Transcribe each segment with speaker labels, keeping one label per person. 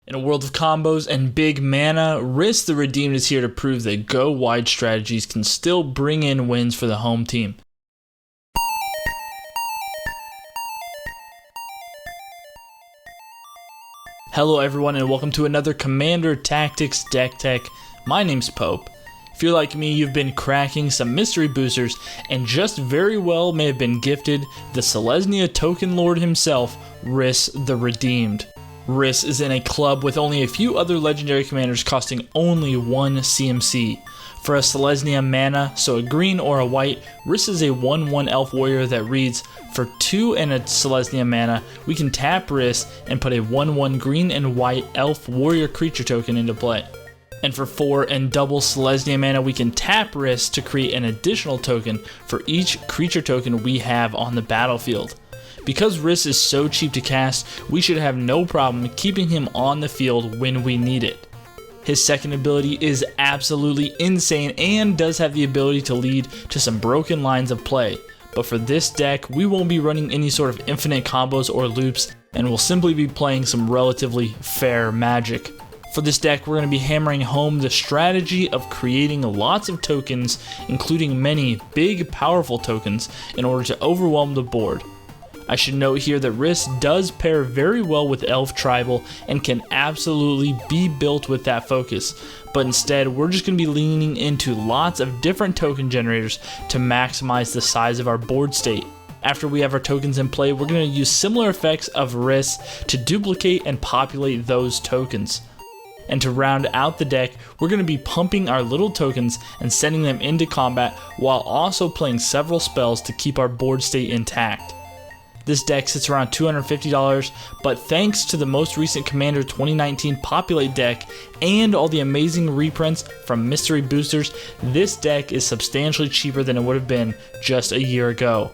Speaker 1: In a world of combos and big mana, Rhys the Redeemed is here to prove that go-wide strategies can still bring in wins for the home team. Hello everyone and welcome to another Commander Tactics Deck Tech. My name's Pope. If you're like me, you've been cracking some mystery boosters and just very well may have been gifted the Selesnya token lord himself, Rhys the Redeemed. Rhys is in a club with only a few other legendary commanders costing only 1 CMC. For a Selesnya mana, so a green or a white, Rhys is a 1/1 elf warrior that reads, for 2 and a Selesnya mana, we can tap Rhys and put a 1/1 green and white elf warrior creature token into play. And for 4 and double Selesnya mana, we can tap Rhys to create an additional token for each creature token we have on the battlefield. Because Rhys is so cheap to cast, we should have no problem keeping him on the field when we need it. His second ability is absolutely insane and does have the ability to lead to some broken lines of play. But for this deck, we won't be running any sort of infinite combos or loops, and we'll simply be playing some relatively fair magic. For this deck, we're going to be hammering home the strategy of creating lots of tokens, including many big powerful tokens, in order to overwhelm the board. I should note here that Rhys does pair very well with Elf Tribal and can absolutely be built with that focus, but instead we're just going to be leaning into lots of different token generators to maximize the size of our board state. After we have our tokens in play, we're going to use similar effects of Rhys to duplicate and populate those tokens. And to round out the deck, we're going to be pumping our little tokens and sending them into combat while also playing several spells to keep our board state intact. This deck sits around $250, but thanks to the most recent Commander 2019 Populate deck and all the amazing reprints from mystery boosters, this deck is substantially cheaper than it would have been just a year ago.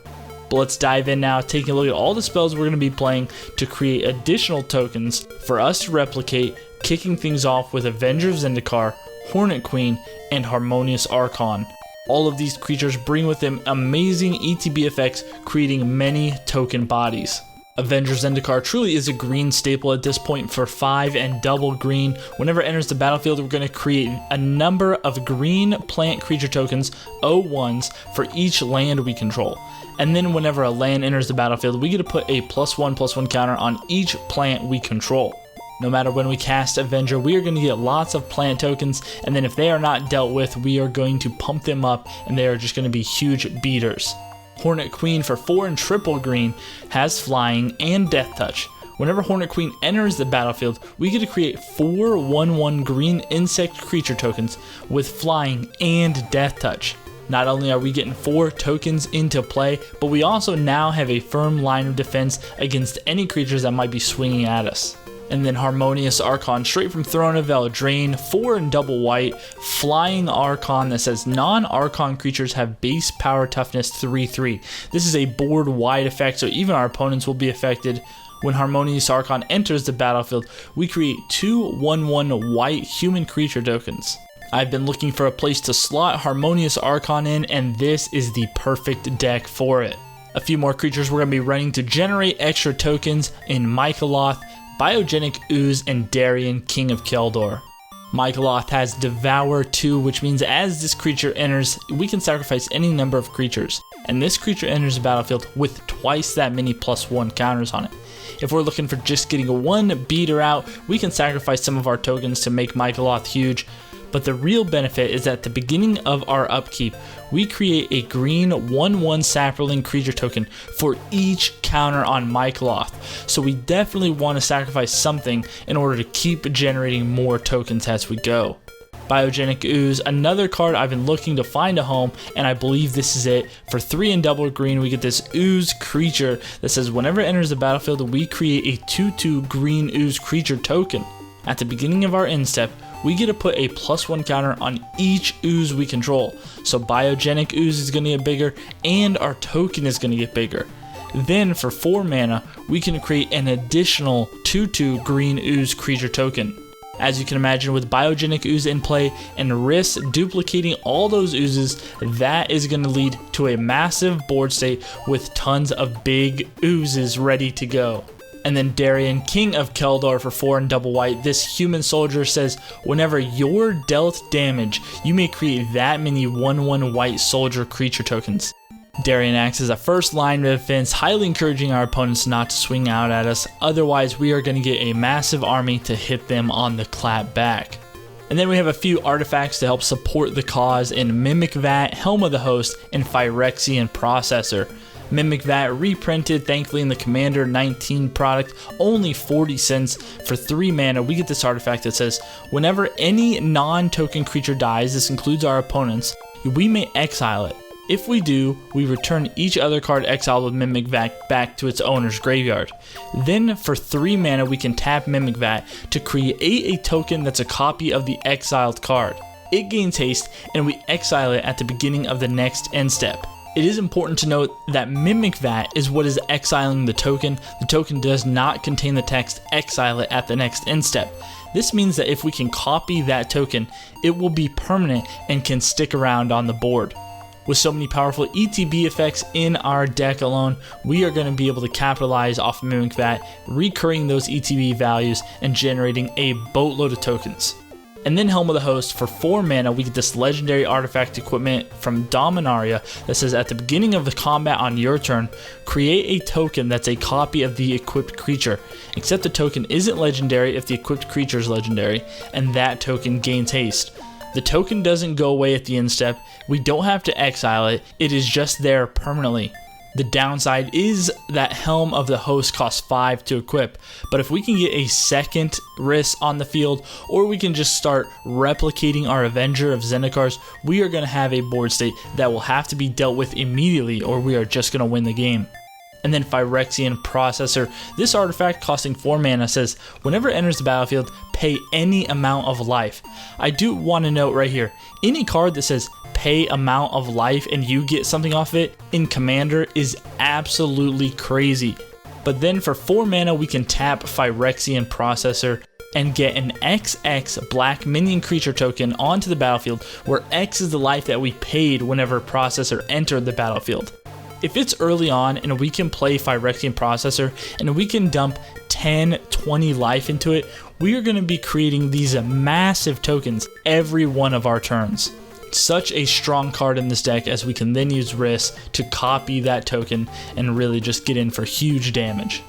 Speaker 1: But let's dive in now, taking a look at all the spells we're going to be playing to create additional tokens for us to replicate, kicking things off with Avenger of Zendikar, Hornet Queen, and Harmonious Archon. All of these creatures bring with them amazing ETB effects, creating many token bodies. Avenger of Zendikar truly is a green staple at this point. For 5 and double green, whenever it enters the battlefield, we're going to create a number of green plant creature tokens, 0/1s, for each land we control. And then whenever a land enters the battlefield, we get to put a +1/+1 counter on each plant we control. No matter when we cast Avenger, we are going to get lots of plant tokens, and then if they are not dealt with, we are going to pump them up, and they are just going to be huge beaters. Hornet Queen for 4 and triple green has flying and death touch. Whenever Hornet Queen enters the battlefield, we get to create 4 1/1 green insect creature tokens with flying and death touch. Not only are we getting 4 tokens into play, but we also now have a firm line of defense against any creatures that might be swinging at us. And then Harmonious Archon, straight from Throne of Eldraine, 4 and double white, flying Archon that says non-Archon creatures have base power toughness 3/3. This is a board-wide effect, so even our opponents will be affected. When Harmonious Archon enters the battlefield, we create 2 1/1 white human creature tokens. I've been looking for a place to slot Harmonious Archon in, and this is the perfect deck for it. A few more creatures we're going to be running to generate extra tokens in Mycoloth, Biogenic Ooze, and Darien, King of Keldor. Mycoloth has Devour 2, which means as this creature enters, we can sacrifice any number of creatures. And this creature enters the battlefield with twice that many +1 counters on it. If we're looking for just getting one beater out, we can sacrifice some of our tokens to make Mycoloth huge. But the real benefit is at the beginning of our upkeep, we create a green 1/1 Saproling creature token for each counter on Mycoloth. So we definitely want to sacrifice something in order to keep generating more tokens as we go. Biogenic Ooze, another card I've been looking to find a home, and I believe this is it. For 3 and double green, we get this Ooze creature that says whenever it enters the battlefield, we create a 2/2 green Ooze creature token. At the beginning of our end step, we get to put a +1 counter on each ooze we control. So Biogenic Ooze is going to get bigger, and our token is going to get bigger. Then for 4 mana, we can create an additional 2/2 green ooze creature token. As you can imagine, with Biogenic Ooze in play and Rhys duplicating all those oozes, that is going to lead to a massive board state with tons of big oozes ready to go. And then Darien, King of Keldor for 4 and double white. This human soldier says whenever you're dealt damage, you may create that many 1/1 white soldier creature tokens. Darien acts as a first line of defense, highly encouraging our opponents not to swing out at us, otherwise we are going to get a massive army to hit them on the clap back. And then we have a few artifacts to help support the cause in Mimic Vat, Helm of the Host, and Phyrexian Processor. Mimic Vat reprinted, thankfully, in the Commander 19 product, only 40 cents. For 3 mana, we get this artifact that says, whenever any non-token creature dies, this includes our opponents, we may exile it. If we do, we return each other card exiled with Mimic Vat back to its owner's graveyard. Then, for 3 mana, we can tap Mimic Vat to create a token that's a copy of the exiled card. It gains haste, and we exile it at the beginning of the next end step. It is important to note that Mimic Vat is what is exiling the token. The token does not contain the text exile it at the next end step. This means that if we can copy that token, it will be permanent and can stick around on the board. With so many powerful ETB effects in our deck alone, we are going to be able to capitalize off of Mimic Vat, recurring those ETB values and generating a boatload of tokens. And then Helm of the Host, for 4 mana, we get this legendary artifact equipment from Dominaria that says at the beginning of the combat on your turn, create a token that's a copy of the equipped creature, except the token isn't legendary if the equipped creature is legendary, and that token gains haste. The token doesn't go away at the end step, we don't have to exile it, it is just there permanently. The downside is that Helm of the Host costs 5 to equip, but if we can get a second Rhys on the field, or we can just start replicating our Avenger of Zendikars, we are going to have a board state that will have to be dealt with immediately, or we are just going to win the game. And then Phyrexian Processor, this artifact costing 4 mana says, whenever it enters the battlefield, pay any amount of life. I do want to note right here, any card that says pay amount of life and you get something off it in Commander is absolutely crazy. But then for 4 mana we can tap Phyrexian Processor and get an XX black minion creature token onto the battlefield, where X is the life that we paid whenever Processor entered the battlefield. If it's early on and we can play Phyrexian Processor and we can dump 10, 20 life into it, we are going to be creating these massive tokens every one of our turns. Such a strong card in this deck, as we can then use Rhys to copy that token and really just get in for huge damage.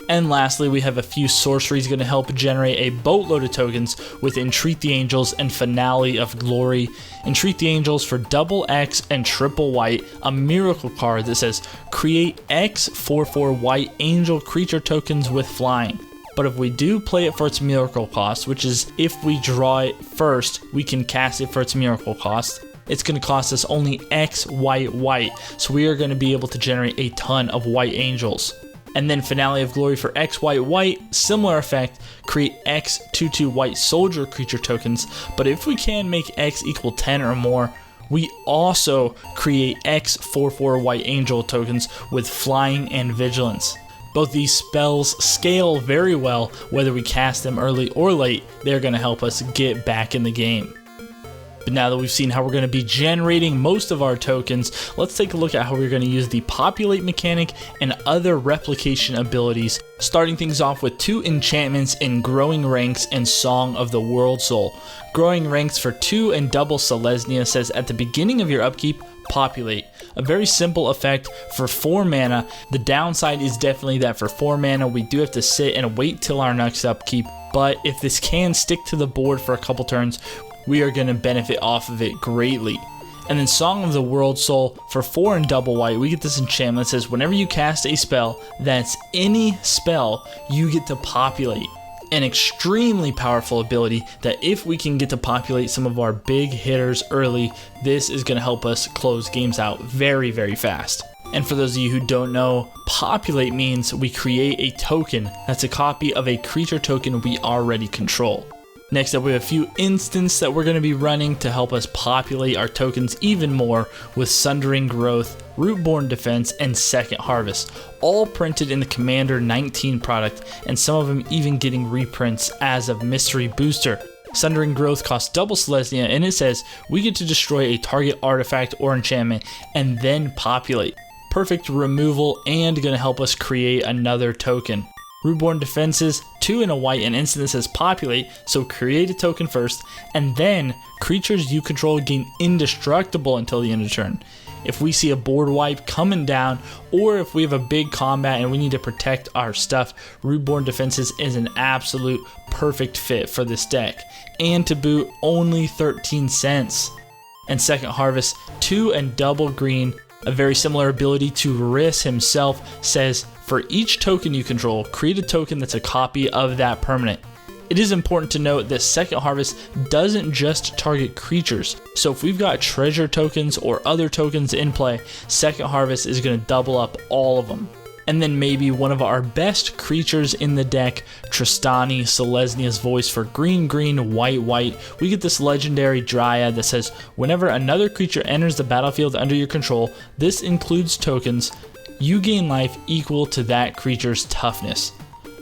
Speaker 1: And lastly, we have a few sorceries going to help generate a boatload of tokens with Entreat the Angels and Finale of Glory. Entreat the Angels for double X and triple white, a miracle card that says create X 4/4 white angel creature tokens with flying. But if we do play it for its miracle cost, which is if we draw it first, we can cast it for its miracle cost. It's going to cost us only X white, so we are going to be able to generate a ton of white angels. And then Finale of Glory for X white, similar effect, create X 2/2 white soldier creature tokens, but if we can make X equal 10 or more, we also create X 4/4 white angel tokens with flying and vigilance. Both these spells scale very well, whether we cast them early or late, they're going to help us get back in the game. But now that we've seen how we're going to be generating most of our tokens, let's take a look at how we're going to use the Populate mechanic and other replication abilities, starting things off with 2 enchantments in Growing Ranks and Song of the World Soul. Growing Ranks for 2 and double Selesnya says at the beginning of your upkeep, Populate. A very simple effect for 4 mana. The downside is definitely that for 4 mana we do have to sit and wait till our next upkeep, but if this can stick to the board for a couple turns, we are going to benefit off of it greatly. And then Song of the World Soul for 4 and double white, we get this enchantment that says whenever you cast a spell that's any spell, you get to populate. An extremely powerful ability that if we can get to populate some of our big hitters early, this is going to help us close games out very, very fast. And for those of you who don't know, populate means we create a token that's a copy of a creature token we already control. Next up, we have a few instants that we're going to be running to help us populate our tokens even more with Sundering Growth, Rootborn Defense, and Second Harvest, all printed in the Commander 19 product, and some of them even getting reprints as of Mystery Booster. Sundering Growth costs double Selesnya, and it says we get to destroy a target artifact or enchantment and then populate. Perfect removal and going to help us create another token. Reborn defenses, 2 and a white, an instant that says populate, so create a token first, and then creatures you control gain indestructible until the end of turn. If we see a board wipe coming down, or if we have a big combat and we need to protect our stuff, Reborn Defenses is an absolute perfect fit for this deck. And to boot, only 13 cents. And Second Harvest, 2 and double green, a very similar ability to Rhys himself, says for each token you control, create a token that's a copy of that permanent. It is important to note that Second Harvest doesn't just target creatures, so if we've got treasure tokens or other tokens in play, Second Harvest is going to double up all of them. And then maybe one of our best creatures in the deck, Tristani, Selesnia's Voice for green, green, white, white. We get this legendary Dryad that says, whenever another creature enters the battlefield under your control, this includes tokens, you gain life equal to that creature's toughness.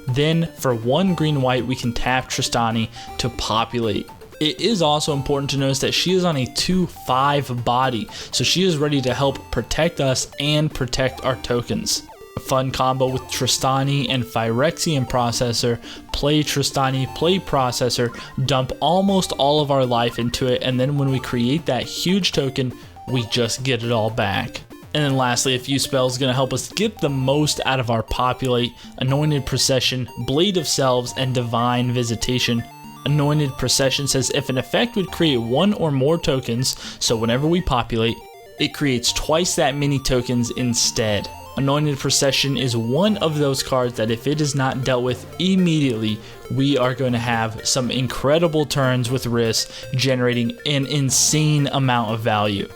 Speaker 1: Then, for 1 green white, we can tap Tristani to populate. It is also important to notice that she is on a 2/5 body, so she is ready to help protect us and protect our tokens. A fun combo with Tristani and Phyrexian Processor, play Tristani, play Processor, dump almost all of our life into it, and then when we create that huge token, we just get it all back. And then lastly, a few spells going to help us get the most out of our Populate, Anointed Procession, Blade of Selves, and Divine Visitation. Anointed Procession says if an effect would create 1 or more tokens, so whenever we populate, it creates twice that many tokens instead. Anointed Procession is one of those cards that if it is not dealt with immediately, we are going to have some incredible turns with Rhys, generating an insane amount of value.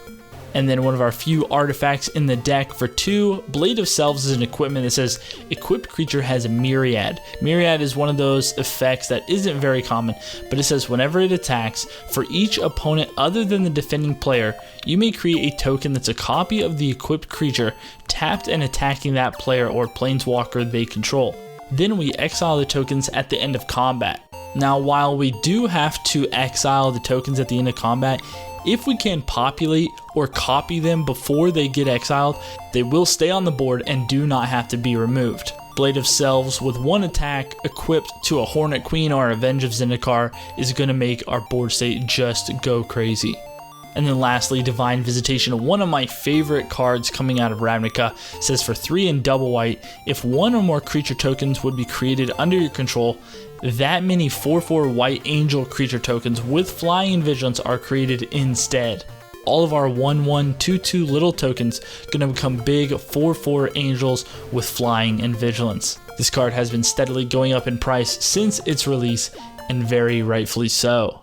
Speaker 1: And then one of our few artifacts in the deck for 2, Blade of Selves is an equipment that says equipped creature has a Myriad. Myriad is one of those effects that isn't very common, but it says whenever it attacks, for each opponent other than the defending player, you may create a token that's a copy of the equipped creature tapped and attacking that player or planeswalker they control. Then we exile the tokens at the end of combat. Now, while we do have to exile the tokens at the end of combat, if we can populate or copy them before they get exiled, they will stay on the board and do not have to be removed. Blade of Selves with 1 attack equipped to a Hornet Queen or Revenge of Zendikar is going to make our board state just go crazy. And then lastly, Divine Visitation, one of my favorite cards coming out of Ravnica, says for 3 and double white, if 1 or more creature tokens would be created under your control, that many 4/4 white angel creature tokens with flying and vigilance are created instead. All of our 1/1, 2/2 little tokens gonna become big 4/4 angels with flying and vigilance. This card has been steadily going up in price since its release, and very rightfully so.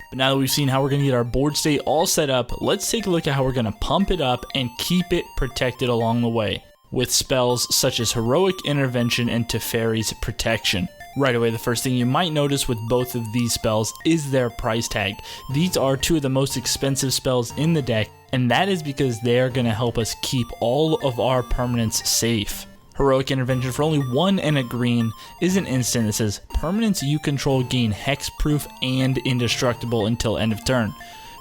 Speaker 1: But now that we've seen how we're gonna get our board state all set up, let's take a look at how we're gonna pump it up and keep it protected along the way, with spells such as Heroic Intervention and Teferi's Protection. Right away, the first thing you might notice with both of these spells is their price tag. These are 2 of the most expensive spells in the deck, and that is because they are going to help us keep all of our permanents safe. Heroic Intervention for only 1 and a green is an instant that says permanents you control gain hexproof and indestructible until end of turn.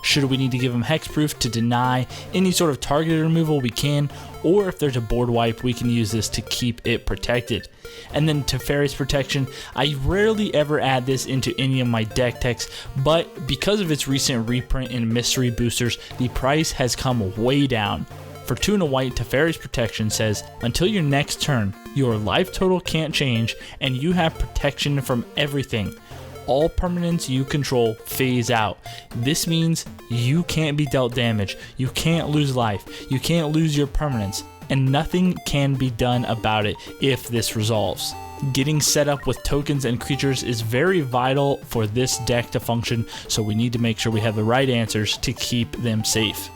Speaker 1: Should we need to give them hexproof to deny any sort of targeted removal, we can, or if there's a board wipe, we can use this to keep it protected. And then Teferi's Protection, I rarely ever add this into any of my deck techs, but because of its recent reprint in Mystery Boosters, the price has come way down. For 2 and a white, Teferi's Protection says, until your next turn, your life total can't change, and you have protection from everything. All permanents you control phase out. This means you can't be dealt damage, you can't lose life, you can't lose your permanents, and nothing can be done about it if this resolves. Getting set up with tokens and creatures is very vital for this deck to function, so we need to make sure we have the right answers to keep them safe.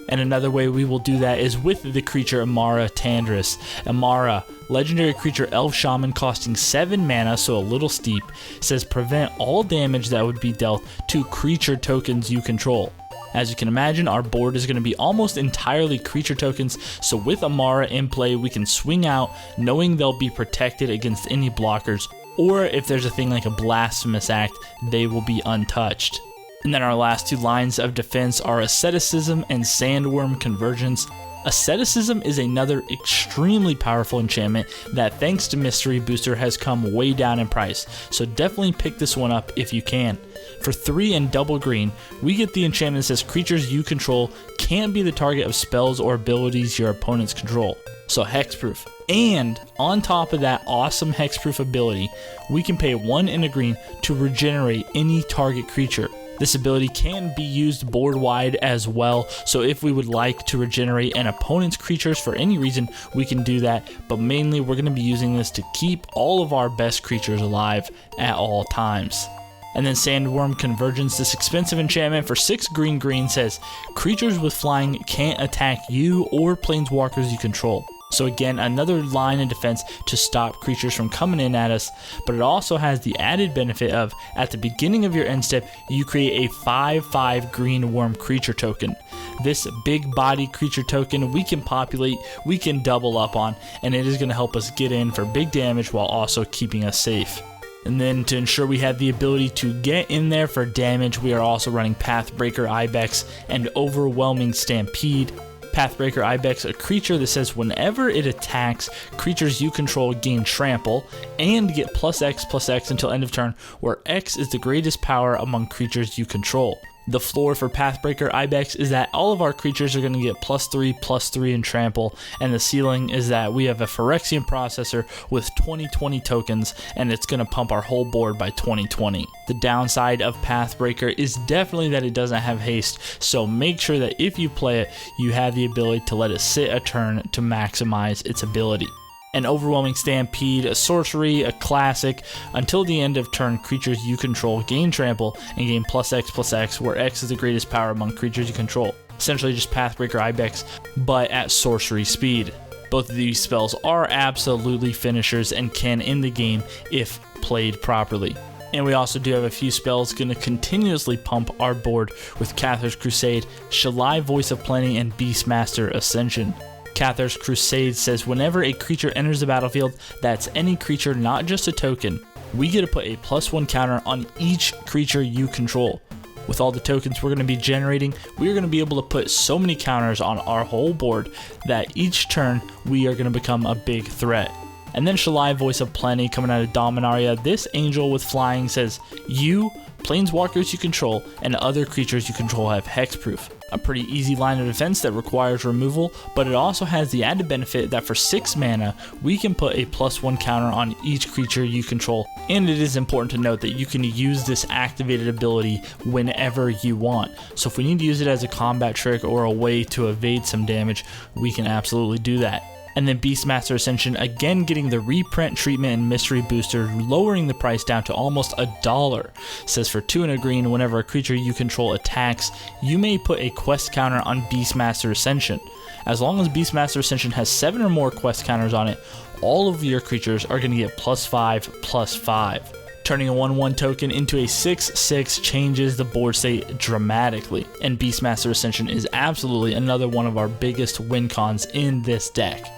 Speaker 1: And another way we will do that is with the creature Amara Tandris. Amara, legendary creature elf shaman costing 7 mana, so a little steep, says prevent all damage that would be dealt to creature tokens you control. As you can imagine, our board is going to be almost entirely creature tokens, so with Amara in play, we can swing out knowing they'll be protected against any blockers, or if there's a thing like a Blasphemous Act, they will be untouched. And then our last 2 lines of defense are Asceticism and Sandworm Convergence. Asceticism is another extremely powerful enchantment that, thanks to Mystery Booster, has come way down in price, so definitely pick this one up if you can. For 3 and double green, we get the enchantment that says creatures you control can't be the target of spells or abilities your opponents control, so hexproof. And on top of that awesome hexproof ability, we can pay 1 and a green to regenerate any target creature. This ability can be used board wide as well, so if we would like to regenerate an opponent's creatures for any reason, we can do that, but mainly we're going to be using this to keep all of our best creatures alive at all times. And then Sandworm Convergence, this expensive enchantment for 6 green says creatures with flying can't attack you or planeswalkers you control. So again, another line of defense to stop creatures from coming in at us, but it also has the added benefit of, at the beginning of your end step, you create a 5/5 green worm creature token. This big body creature token we can populate, we can double up on, and it is going to help us get in for big damage while also keeping us safe. And then to ensure we have the ability to get in there for damage, we are also running Pathbreaker Ibex and Overwhelming Stampede. Pathbreaker Ibex, a creature that says whenever it attacks, creatures you control gain trample and get +X/+X until end of turn, where X is the greatest power among creatures you control. The floor for Pathbreaker Ibex is that all of our creatures are going to get +3/+3 in trample, and the ceiling is that we have a Phyrexian processor with 20/20 tokens, and it's going to pump our whole board by 20/20. The downside of Pathbreaker is definitely that it doesn't have haste, so make sure that if you play it, you have the ability to let it sit a turn to maximize its ability. An Overwhelming Stampede, a sorcery, a classic. Until the end of turn, creatures you control gain trample and gain +X/+X, where X is the greatest power among creatures you control. Essentially just Pathbreaker Ibex, but at sorcery speed. Both of these spells are absolutely finishers and can end the game if played properly. And we also do have a few spells going to continuously pump our board with Cathar's Crusade, Shalai Voice of Plenty, and Beastmaster Ascension. Cathar's Crusade says whenever a creature enters the battlefield, that's any creature, not just a token, we get to put a +1 counter on each creature you control. With all the tokens we're going to be generating, we are going to be able to put so many counters on our whole board that each turn we are going to become a big threat. And then Shalai Voice of Plenty coming out of Dominaria. This angel with flying says you, planeswalkers you control, and other creatures you control have hexproof. A pretty easy line of defense that requires removal, but it also has the added benefit that for 6 mana, we can put a +1 counter on each creature you control. And it is important to note that you can use this activated ability whenever you want. So if we need to use it as a combat trick or a way to evade some damage, we can absolutely do that. And then Beastmaster Ascension, again getting the reprint treatment and mystery booster, lowering the price down to almost $1. Says for 2 and a green, whenever a creature you control attacks, you may put a quest counter on Beastmaster Ascension. As long as Beastmaster Ascension has 7 or more quest counters on it, all of your creatures are going to get +5/+5. Turning a 1/1 token into a 6/6 changes the board state dramatically, and Beastmaster Ascension is absolutely another one of our biggest win cons in this deck.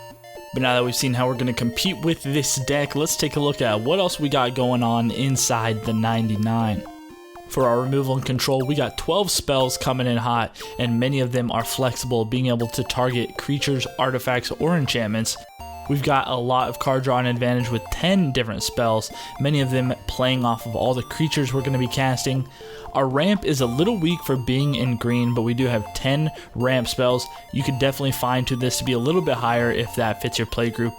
Speaker 1: But now that we've seen how we're going to compete with this deck, let's take a look at what else we got going on inside the 99. For our removal and control, we got 12 spells coming in hot, and many of them are flexible, being able to target creatures, artifacts, or enchantments. We've got a lot of card drawing advantage with 10 different spells, many of them playing off of all the creatures we're going to be casting. Our ramp is a little weak for being in green, but we do have 10 ramp spells. You could definitely fine tune this to be a little bit higher if that fits your play group.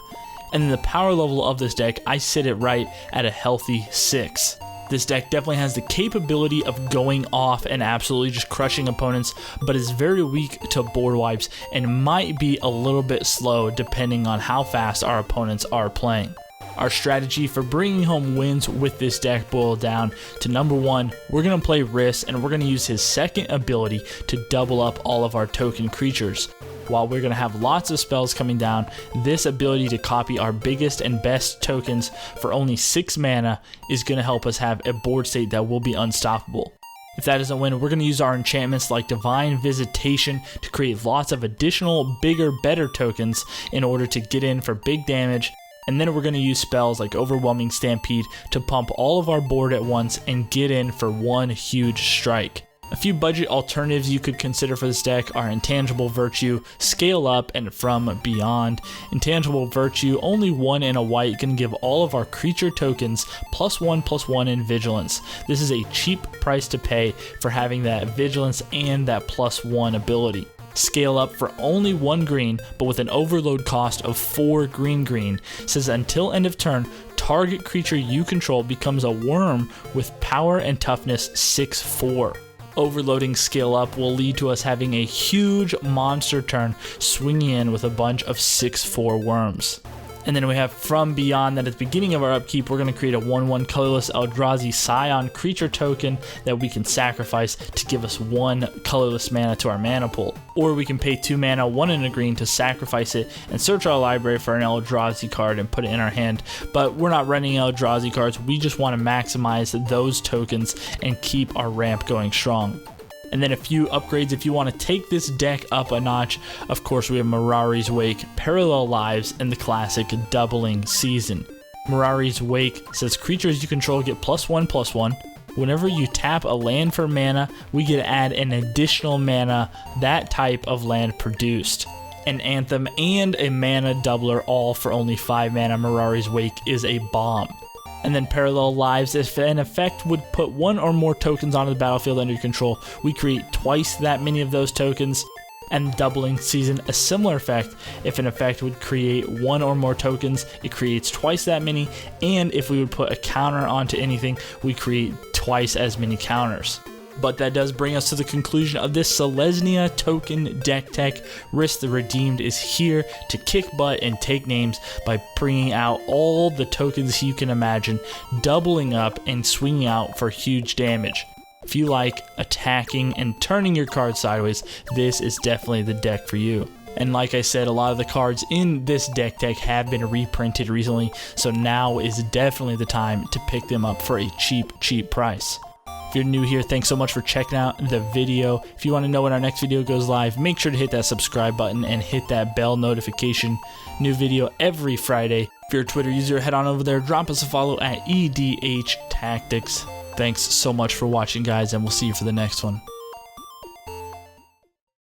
Speaker 1: And then the power level of this deck, I sit it right at a healthy 6. This deck definitely has the capability of going off and absolutely just crushing opponents, but is very weak to board wipes and might be a little bit slow depending on how fast our opponents are playing. Our strategy for bringing home wins with this deck boiled down to number 1, we're going to play Rhys, and we're going to use his second ability to double up all of our token creatures. While we're going to have lots of spells coming down, this ability to copy our biggest and best tokens for only 6 mana is going to help us have a board state that will be unstoppable. If that doesn't win, we're going to use our enchantments like Divine Visitation to create lots of additional bigger, better tokens in order to get in for big damage. And then we're going to use spells like Overwhelming Stampede to pump all of our board at once and get in for one huge strike. A few budget alternatives you could consider for this deck are Intangible Virtue, Scale Up, and From Beyond. Intangible Virtue, only 1 and a white, can give all of our creature tokens +1/+1 in Vigilance. This is a cheap price to pay for having that Vigilance and that +1 ability. Scale Up, for only 1 green, but with an overload cost of 4 green, says until end of turn, target creature you control becomes a worm with power and toughness 6/4. Overloading Scale Up will lead to us having a huge monster turn, swinging in with a bunch of 6/4 worms. And then we have From Beyond, that at the beginning of our upkeep, we're going to create a 1/1 colorless Eldrazi Scion creature token that we can sacrifice to give us 1 colorless mana to our mana pool. Or we can pay 2 mana, 1 and a green to sacrifice it and search our library for an Eldrazi card and put it in our hand. But we're not running Eldrazi cards, we just want to maximize those tokens and keep our ramp going strong. And then a few upgrades if you want to take this deck up a notch. Of course, we have Mirari's Wake, Parallel Lives, and the classic Doubling Season. Mirari's Wake says creatures you control get +1/+1. Whenever you tap a land for mana, we get to add an additional mana that type of land produced. An Anthem and a mana doubler, all for only 5 mana. Mirari's Wake is a bomb. And then Parallel Lives, if an effect would put 1 or more tokens onto the battlefield under your control, we create twice that many of those tokens. And Doubling Season, a similar effect. If an effect would create 1 or more tokens, it creates twice that many. And if we would put a counter onto anything, we create twice as many counters. But that does bring us to the conclusion of this Selesnya token deck tech. Rhys The Redeemed is here to kick butt and take names by bringing out all the tokens you can imagine, doubling up and swinging out for huge damage. If you like attacking and turning your cards sideways, this is definitely the deck for you. And like I said, a lot of the cards in this deck tech have been reprinted recently, so now is definitely the time to pick them up for a cheap price. If you're new here, thanks so much for checking out the video. If you want to know when our next video goes live, make sure to hit that subscribe button and hit that bell notification. New video every Friday. If you're a Twitter user, head on over there, drop us a follow at EDH Tactics. Thanks so much for watching, guys, and we'll see you for the next one.